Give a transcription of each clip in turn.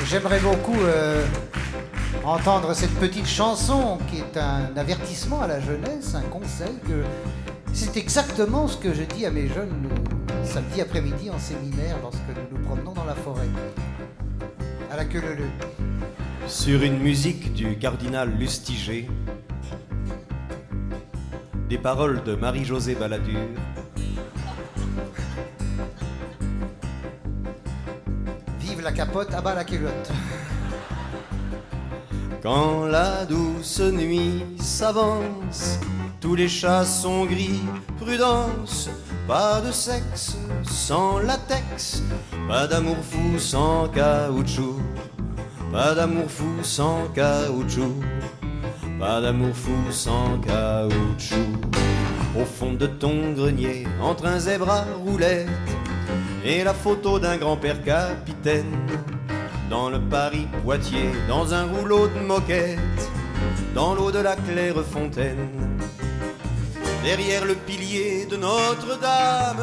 J'aimerais beaucoup entendre cette petite chanson qui est un avertissement à la jeunesse, un conseil que c'est exactement ce que je dis à mes jeunes samedi après-midi en séminaire lorsque nous nous promenons dans la forêt. À la queue leu. Sur une musique du cardinal Lustiger, des paroles de Marie-Josée Balladur. Vive la capote, abat la culotte. Quand la douce nuit s'avance, tous les chats sont gris, prudence, pas de sexe sans latex, pas d'amour fou sans caoutchouc, pas d'amour fou sans caoutchouc, pas d'amour fou sans caoutchouc. Au fond de ton grenier, entre un zèbre à roulette et la photo d'un grand-père capitaine, dans le Paris-Poitiers, dans un rouleau de moquette, dans l'eau de la Clairefontaine, derrière le pilier de Notre-Dame,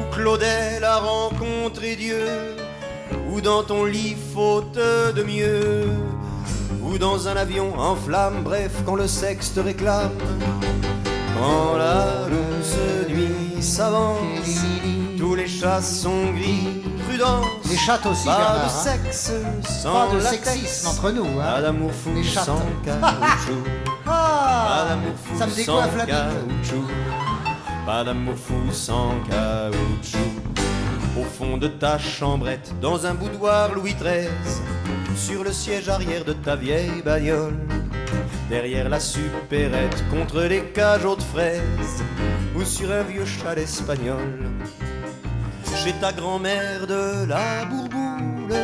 où Claudel a rencontré Dieu, ou dans ton lit faute de mieux, ou dans un avion en flammes, bref, quand le sexe te réclame. Quand la douce nuit s'avance, tous les chats sont gris, prudence. Les chattes aussi, pas Bernard, de sexe sans pas de latex, sexisme entre nous, hein. pas d'amour fou Les chattes. sans caoutchouc, pas d'amour fou ça me sans décoiffe la bite. caoutchouc, pas d'amour fou sans caoutchouc. Au fond de ta chambrette, dans un boudoir Louis XIII, sur le siège arrière de ta vieille bagnole, derrière la supérette, contre les cageots de fraises, ou sur un vieux chalet espagnol, chez ta grand-mère de la Bourboule,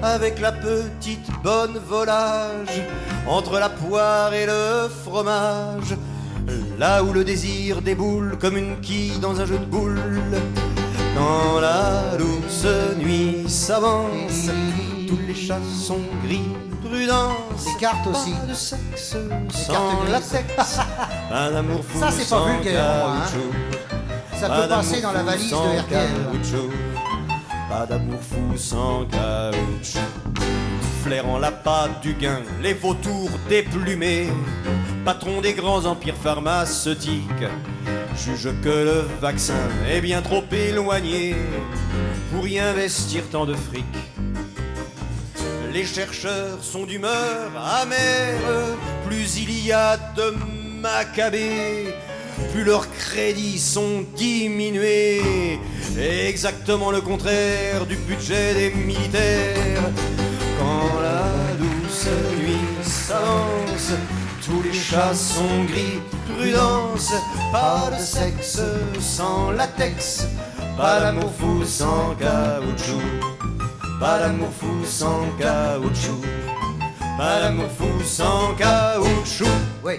avec la petite bonne volage, entre la poire et le fromage, là où le désir déboule comme une quille dans un jeu de boules. Quand la douce nuit s'avance, tous les chats sont gris, prudence. Les cartes aussi. Pas de sexe cartes sans grises. latex, pas d'amour fou Ça, c'est pas sans vulgaire, moi, hein. caoutchouc, Ça pas peut passer d'amour dans la fou valise sans de RTL. caoutchouc, pas d'amour fou sans caoutchouc. Flairant la patte du gain, les vautours déplumés, patron des grands empires pharmaceutiques, juge que le vaccin est bien trop éloigné pour y investir tant de fric. Les chercheurs sont d'humeur amère, plus il y a de macabées, plus leurs crédits sont diminués, exactement le contraire du budget des militaires. Quand la douce nuit s'avance, tous les chats sont gris, prudence, pas de sexe sans latex, pas d'amour fou sans caoutchouc, pas d'amour fou sans caoutchouc, pas d'amour fou sans caoutchouc. Oui.